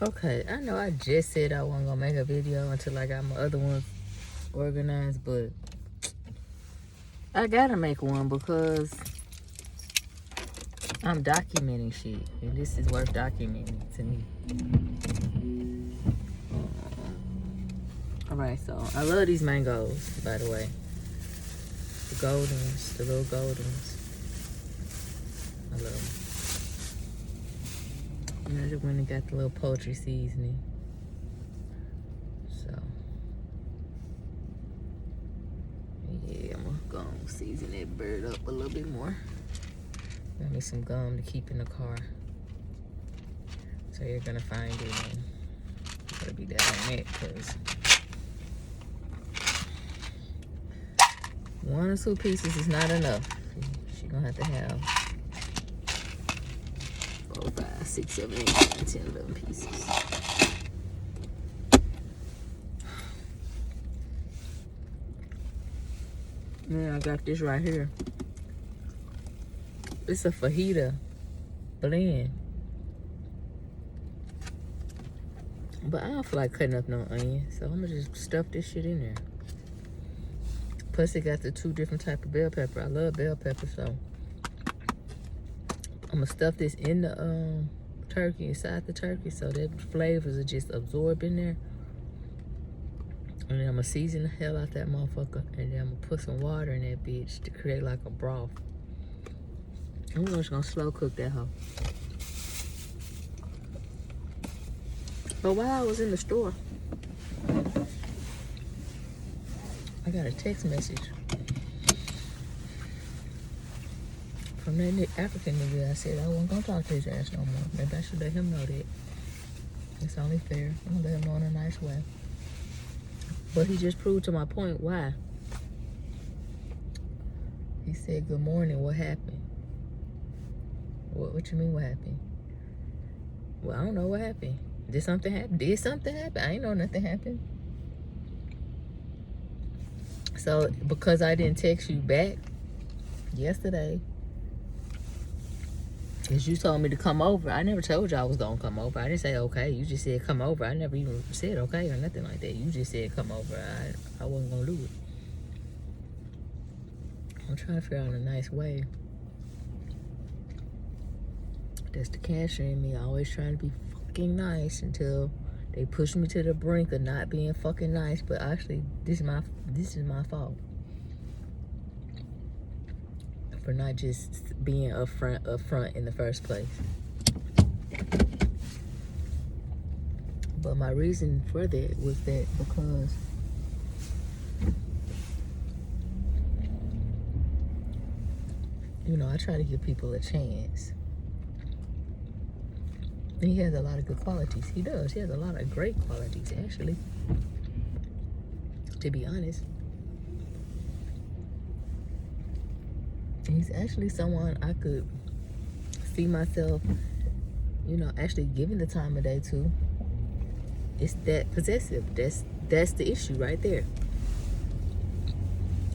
Okay, I know I just said I wasn't gonna make a video until I got my other ones organized, but I gotta make one because I'm documenting shit, and this is worth documenting to me. Alright, so I love these mangoes, by the way. The goldens, the little goldens. I love them. And I just went and got the little poultry seasoning. So, yeah, I'm gonna go and season that bird up a little bit more. Got me some gum to keep in the car. So you're gonna find it and gotta be that on it, because one or two pieces is not enough. She's gonna have to have 4, 5, 6, 7, 8, 9, 10, 11 pieces. Then I got this right here. It's a fajita blend. But I don't feel like cutting up no onion, so I'm gonna just stuff this shit in there. Plus it got the 2 different type of bell pepper. I love bell pepper, so I'm gonna stuff this in the turkey, inside the turkey, so that flavors are just absorbed in there. And then I'm gonna season the hell out that motherfucker, and then I'm gonna put some water in that bitch to create like a broth. I'm just gonna slow cook that hoe. But while I was in the store, I got a text message from that African nigga. I said I wasn't gonna talk to his ass no more. Maybe I should let him know that. It's only fair. I'm gonna let him know in a nice way. But he just proved to my point why. He said, "Good morning, what happened?" What you mean what happened? Well, I don't know what happened. Did something happen? Did something happen? I ain't know nothing happened. So, because I didn't text you back yesterday, because you told me to come over, I never told you I was going to come over. I didn't say okay. You just said come over. I never even said okay or nothing like that. You just said come over. I wasn't going to do it. I'm trying to figure out a nice way. That's the cashier in me, always trying to be fucking nice until they push me to the brink of not being fucking nice. But actually, this is my fault for not just being upfront in the first place. But my reason for that was that because I try to give people a chance. And he has a lot of good qualities. He does. He has a lot of great qualities, actually. To be honest. He's actually someone I could see myself, actually giving the time of day to. It's that possessive. That's the issue right there.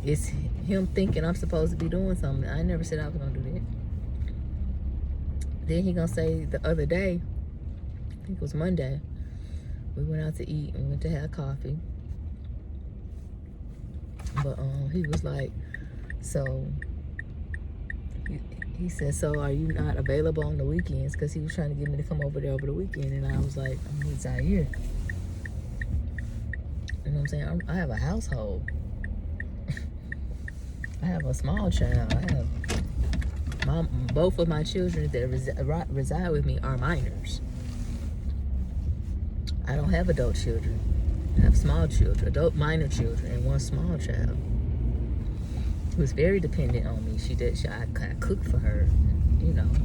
It's him thinking I'm supposed to be doing something. I never said I was going to do that. Then he going to say the other day, I think it was Monday, we went out to eat and went to have coffee. But he was like, so, he said, so are you not available on the weekends? Because he was trying to get me to come over there over the weekend. And I was like, I'm in Zaire. You know what I'm saying? I have a household. I have a small child. Both of my children that reside with me are minors. I don't have adult children. I have small children, adult minor children, and one small child who's very dependent on me. I cook for her,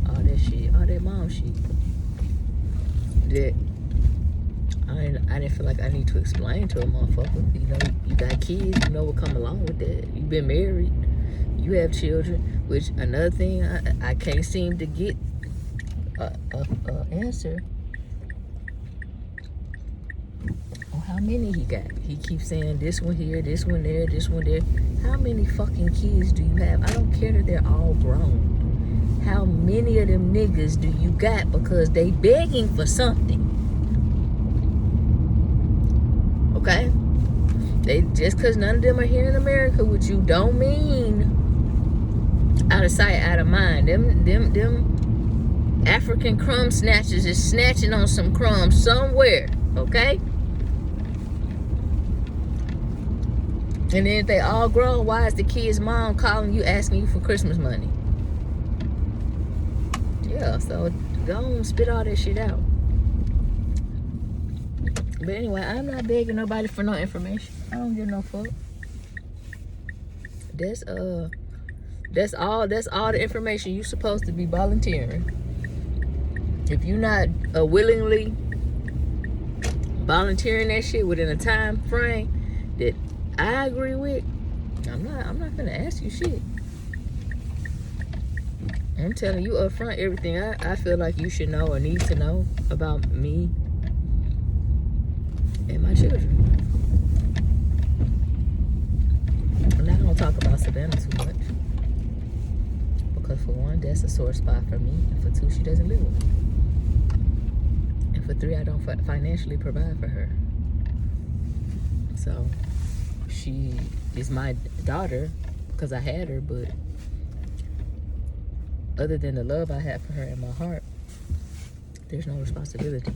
all that shit, all that mom shit. That I didn't feel like I need to explain to a motherfucker. You got kids, what come along with that. You've been married, you have children. Which another thing I can't seem to get a answer on how many he got. He keeps saying this one here, this one there, this one there. How many fucking kids do you have? I don't care that they're all grown. How many of them niggas do you got because they begging for something? They just because none of them are here in America with you don't mean out of sight, out of mind. Them African crumb snatchers is snatching on some crumbs somewhere, okay? And then if they all grown, why is the kid's mom calling you asking you for Christmas money? Yeah, so go on, spit all that shit out. But anyway, I'm not begging nobody for no information. I don't give no fuck. That's all the information you supposed to be volunteering. If you're not willingly volunteering that shit within a time frame that I agree with, I'm not gonna ask you shit. I'm telling you up front everything I feel like you should know or need to know about me and my children. I'm not gonna talk about Savannah too much. Because for one, that's a sore spot for me. And for two, she doesn't live with me. And for three, I don't financially provide for her. So she is my daughter because I had her, but other than the love I have for her in my heart, there's no responsibility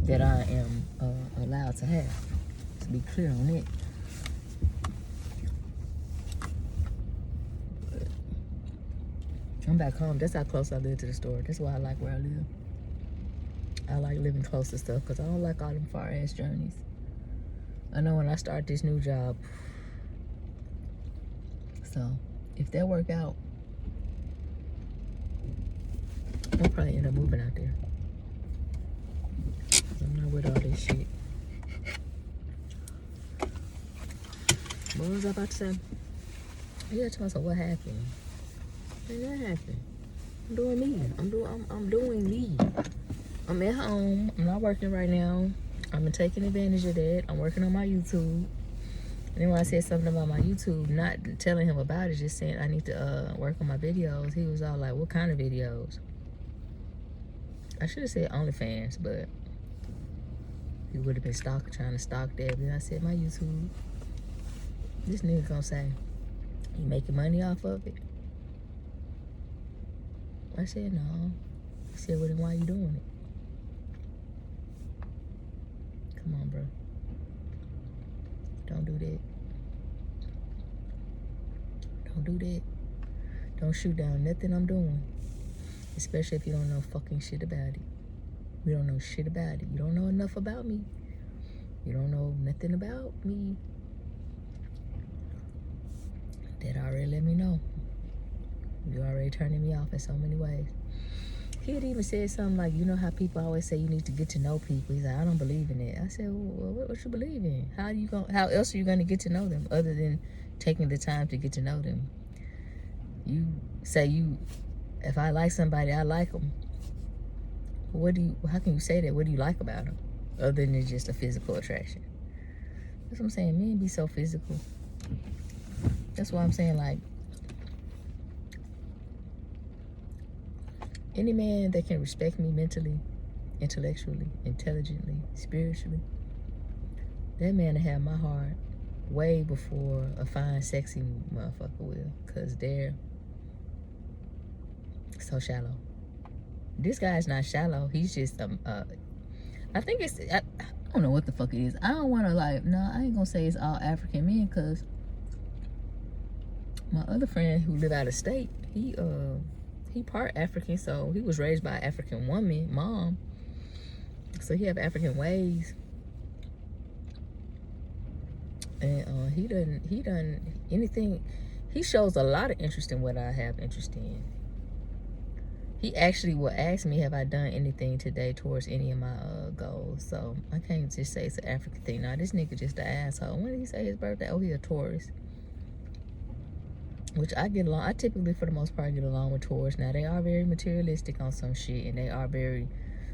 that I am allowed to have. To be clear on it. But I'm back home. That's how close I live to the store. That's why I like where I live. I like living close to stuff because I don't like all them far ass journeys. I know when I start this new job. So if that work out, I'll probably end up moving out there. I'm not with all this shit. What was I about to say? Yeah, tell myself what happened. What happened? I'm doing me. I'm doing me. I'm at home. I'm not working right now. I'm taking advantage of that. I'm working on my YouTube. And then when I said something about my YouTube, not telling him about it, just saying I need to work on my videos, he was all like, what kind of videos? I should have said OnlyFans, but he would have been trying to stalk that. Then I said my YouTube. This nigga gonna say, you making money off of it? I said no. He said, well then why you doing it? Come on, bro. Don't do that. Don't do that. Don't shoot down nothing I'm doing. Especially if you don't know fucking shit about it. You don't know shit about it. You don't know enough about me. You don't know nothing about me. That already let me know. You already turning me off in so many ways. He had even said something like, you know how people always say you need to get to know people. He's like, I don't believe in it. I said, well, what you believe in? How else are you going to get to know them other than taking the time to get to know them? You say if I like somebody, I like them. How can you say that? What do you like about them? Other than just a physical attraction. That's what I'm saying. Men be so physical. That's why I'm saying, like, any man that can respect me mentally, intellectually, intelligently, spiritually, that man will have my heart way before a fine, sexy motherfucker will. Because they're so shallow. This guy's not shallow. He's just, I think it's, I don't know what the fuck it is. I don't want to, like, no, I ain't going to say it's all African men because my other friend who live out of state, he part African, so he was raised by an African woman, mom. So he have African ways. And he done anything. He shows a lot of interest in what I have interest in. He actually will ask me, have I done anything today towards any of my goals? So I can't just say it's an African thing. Now this nigga just an asshole. When did he say his birthday? Oh, he a Taurus. Which I get along. I typically, for the most part, get along with Taurus. Now they are very materialistic on some shit, and they are very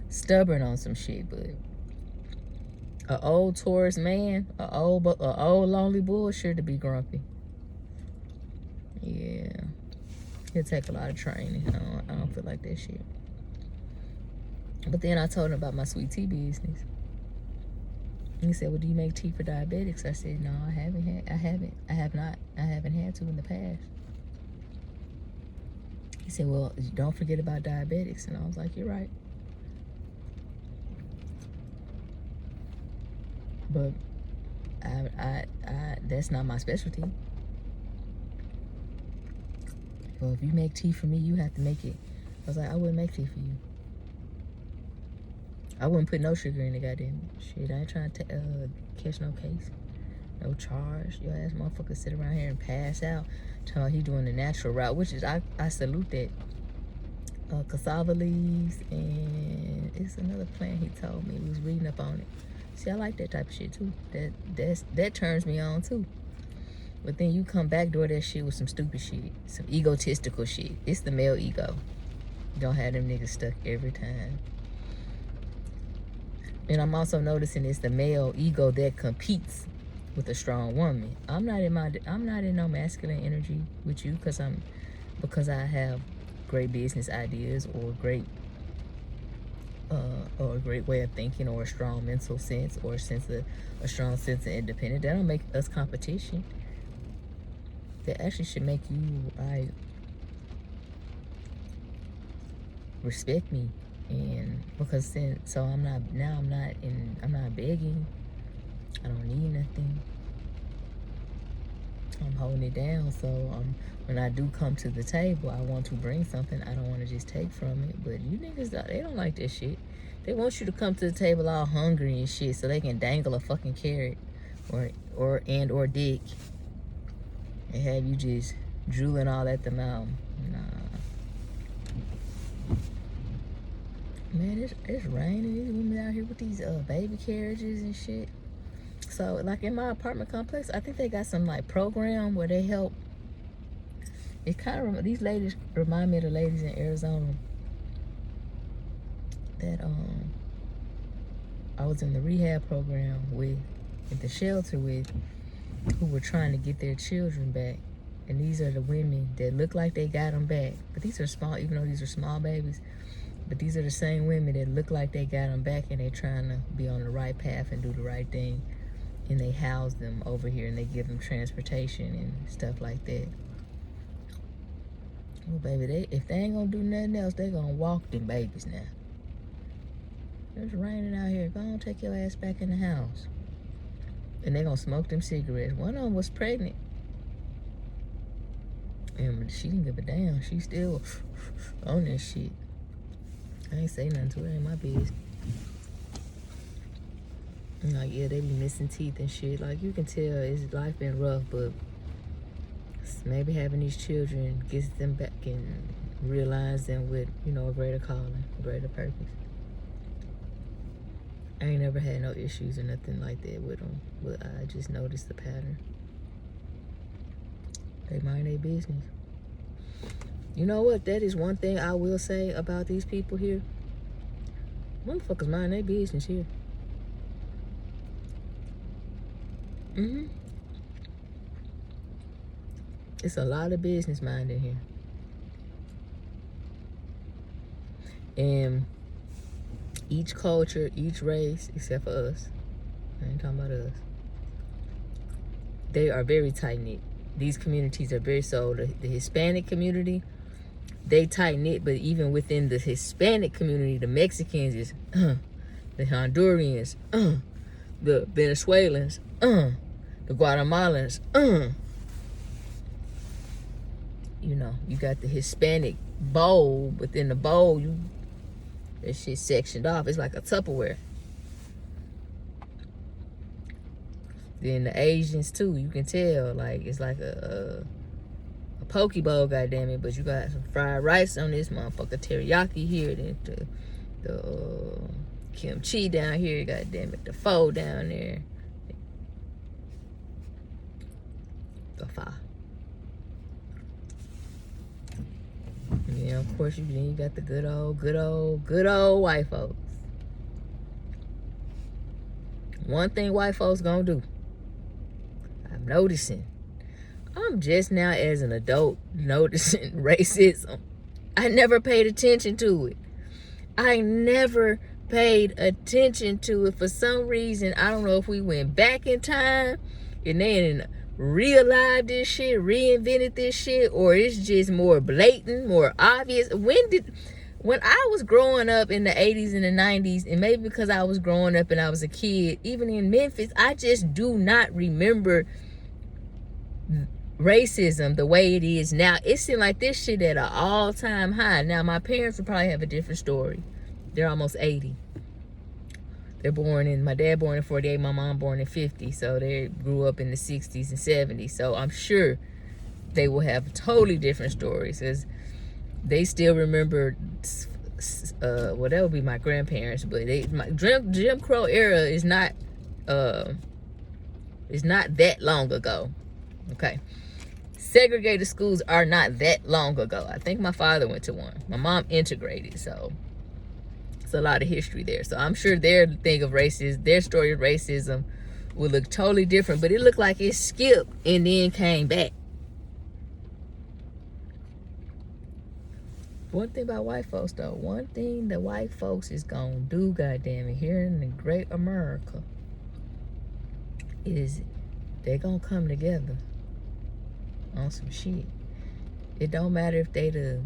stubborn on some shit. But an old Taurus man, a old lonely bull, sure to be grumpy. Yeah, he'll take a lot of training. I don't feel like that shit. But then I told him about my sweet tea business. He said, well, do you make tea for diabetics? I said, no, I haven't had to in the past. He said, well, don't forget about diabetics. And I was like, you're right. But I that's not my specialty. Well, if you make tea for me, you have to make it. I was like, I wouldn't make tea for you. I wouldn't put no sugar in the goddamn shit. I ain't trying to catch no case. No charge. Your ass motherfucker sit around here and pass out. Tell he doing the natural route, which is, I salute that. Cassava leaves, and it's another plant he told me. He was reading up on it. See, I like that type of shit too. That turns me on too. But then you come backdoor that shit with some stupid shit, some egotistical shit. It's the male ego. Don't have them niggas stuck every time. And I'm also noticing it's the male ego that competes with a strong woman. I'm not in no masculine energy with you because I have great business ideas or a great way of thinking or a strong mental sense or a strong sense of independence. That don't make us competition. That actually should make you respect me. And because I'm not begging. I don't need nothing. I'm holding it down. So when I do come to the table, I want to bring something. I don't want to just take from it. But you niggas, they don't like that shit. They want you to come to the table all hungry and shit so they can dangle a fucking carrot or dick and have you just drooling all at the mouth. Nah. Man, it's raining. These women out here with these baby carriages and shit. So, like in my apartment complex, I think they got some like program where they help. It kind of these ladies remind me of the ladies in Arizona that I was in the rehab program with, at the shelter with, who were trying to get their children back. And these are the women that look like they got them back, but these are small, even though these are small babies. But these are the same women that look like they got them back and they're trying to be on the right path and do the right thing. And they house them over here and they give them transportation and stuff like that. Well, baby, if they ain't gonna do nothing else, they gonna walk them babies now. It's raining out here. Go on, take your ass back in the house. And they gonna smoke them cigarettes. One of them was pregnant. And she didn't give a damn. She still on that shit. I ain't say nothing to her, ain't my business. Like, yeah, they be missing teeth and shit. Like, you can tell life been rough, but maybe having these children gets them back and realize them with, a greater calling, a greater purpose. I ain't never had no issues or nothing like that with them, but I just noticed the pattern. They mind their business. You know what? That is one thing I will say about these people here. Motherfuckers mind their business here. It's a lot of business minded here. And each culture, each race, except for us, I ain't talking about us, they are very tight-knit. These communities are very, so the Hispanic community, they tight-knit, but even within the Hispanic community, the Mexicans is, the Hondurans, the Venezuelans, the Guatemalans, you got the Hispanic bowl. Within the bowl, that shit sectioned off. It's like a Tupperware. Then the Asians too, you can tell, like it's like a poke bowl, goddammit, but you got some fried rice on this motherfucker, teriyaki here, then the kimchi down here, goddammit, the pho down there, the pho. Yeah, of course you got the good old white folks. One thing white folks gonna do, I'm noticing. I'm just now as an adult noticing racism. I never paid attention to it. I never paid attention to it for some reason. I don't know if we went back in time and then realived this shit, reinvented this shit, or it's just more blatant, more obvious. When I was growing up in the 80s and the 90s, and maybe because I was growing up and I was a kid, even in Memphis, I just do not remember racism the way it is now. It seemed like this shit at an all-time high. Now, my parents would probably have a different story. They're almost 80. My dad born in 48, my mom born in 50, so they grew up in the 60s and 70s. So I'm sure they will have totally different stories, because they still remember, well, that would be my grandparents, but Jim Crow era is not that long ago. Okay. Segregated schools are not that long ago. I think my father went to one. My mom integrated, so it's a lot of history there. So I'm sure their thing of racism, their story of racism would look totally different, but it looked like it skipped and then came back. One thing about white folks, though, one thing that white folks is gonna do, goddamn it, here in the great America, is they gonna come together on some shit. It don't matter if they the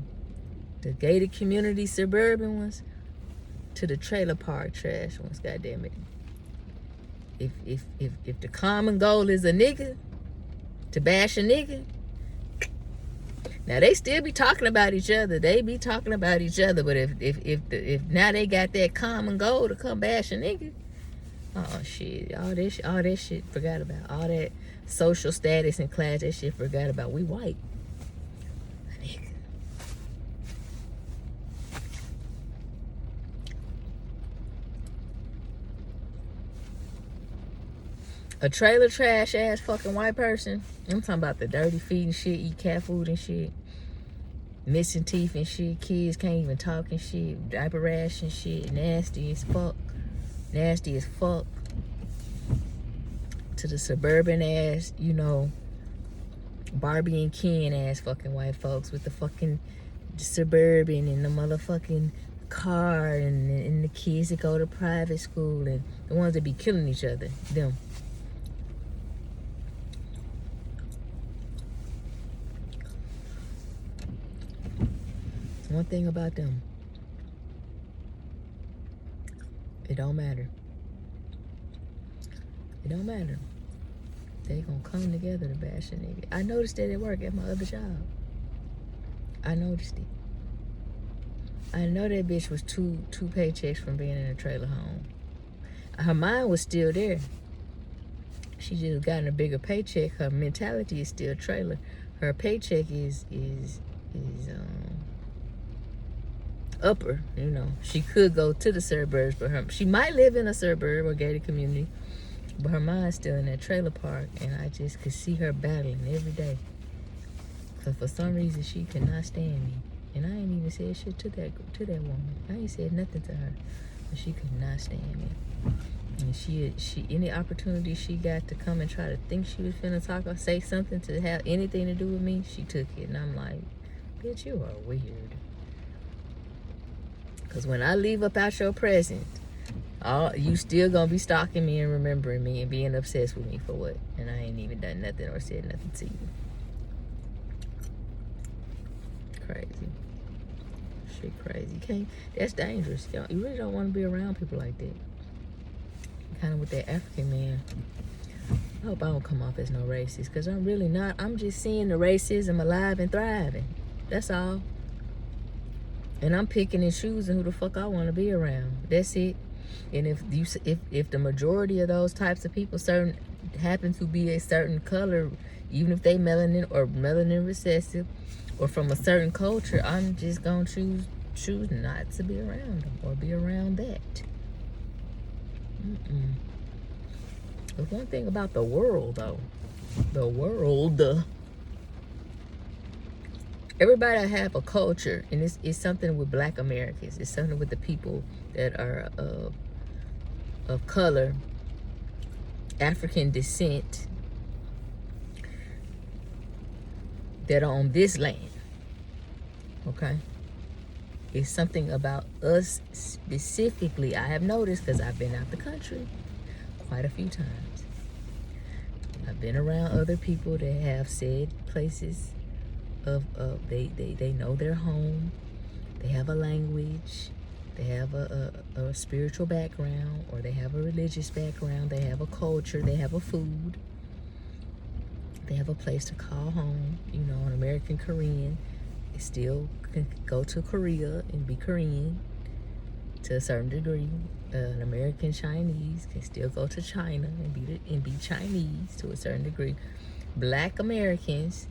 gated community suburban ones to the trailer park trash ones, goddamn it. If the common goal is a nigga, to bash a nigga, now they still be talking about each other. They be talking about each other, but if now they got that common goal to come bash a nigga, oh shit, all that shit forgot about. All that social status and class, that shit forgot about. We white. Nigga. A trailer trash ass fucking white person. I'm talking about the dirty feet and shit, eat cat food and shit, missing teeth and shit, kids can't even talk and shit, diaper rash and shit, nasty as fuck. To the suburban ass, you know, Barbie and Ken ass fucking white folks with the fucking suburban and the motherfucking car and the kids that go to private school and the ones that be killing each other, them. One thing about them, it don't matter. It don't matter. They gonna come together to bash a nigga. I noticed that at work at my other job. I noticed it. I know that bitch was two paychecks from being in a trailer home. Her mind was still there. She just gotten a bigger paycheck. Her mentality is still trailer. Her paycheck is upper, you know. She could go to the suburbs, but she might live in a suburb or gated community, but her mind's still in that trailer park, and I just could see her battling every day. Cause for some reason she could not stand me, and I ain't even said shit to that woman. I ain't said nothing to her, but she could not stand me. And she any opportunity she got to come and try to think she was finna talk or say something to have anything to do with me, she took it, and I'm like, bitch, you are weird. Because when I leave up out your presence, you still gonna be stalking me and remembering me and being obsessed with me for what? And I ain't even done nothing or said nothing to you. Crazy. Shit crazy. That's dangerous. You really don't want to be around people like that. Kind of with that African man. I hope I don't come off as no racist, because I'm really not. I'm just seeing the racism alive and thriving. That's all. And I'm picking and choosing who the fuck I want to be around. That's it. And if the majority of those types of people happen to be a certain color, even if they melanin or melanin recessive or from a certain culture, I'm just gonna choose not to be around them or be around that. But one thing about the world, though, everybody have a culture, and it's something with Black Americans. It's something with the people that are of color, African descent, that are on this land. Okay, It's something about us specifically. I have noticed because I've been out the country quite a few times. I've been around other people that have said places of they know their home. They have a language. They have a spiritual background, or they have a religious background. They have a culture. They have a food. They have a place to call home. You know, an American Korean still can go to Korea and be Korean to a certain degree. An American Chinese can still go to China and be Chinese to a certain degree. Black Americans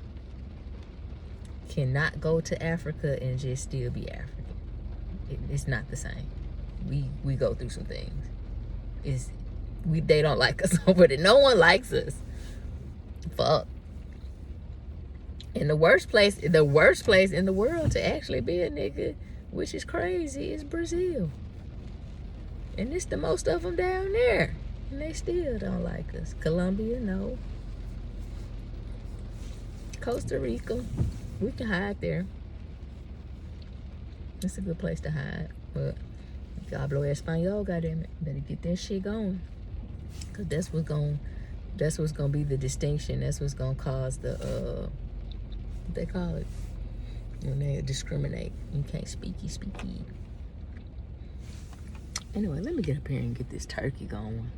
cannot go to Africa and just still be African. It's not the same. We go through some things. They don't like us over there. No one likes us. Fuck. And the worst place in the world to actually be a nigga, which is crazy, is Brazil. And it's the most of them down there. And they still don't like us. Colombia, no. Costa Rica, we can hide there. It's a good place to hide. But you hablo español, goddammit. Better get that shit going. Because that's what's gonna be the distinction. That's what's gonna cause the what they call it when they discriminate. You can't speaky. Anyway, let me get up here and get this turkey going.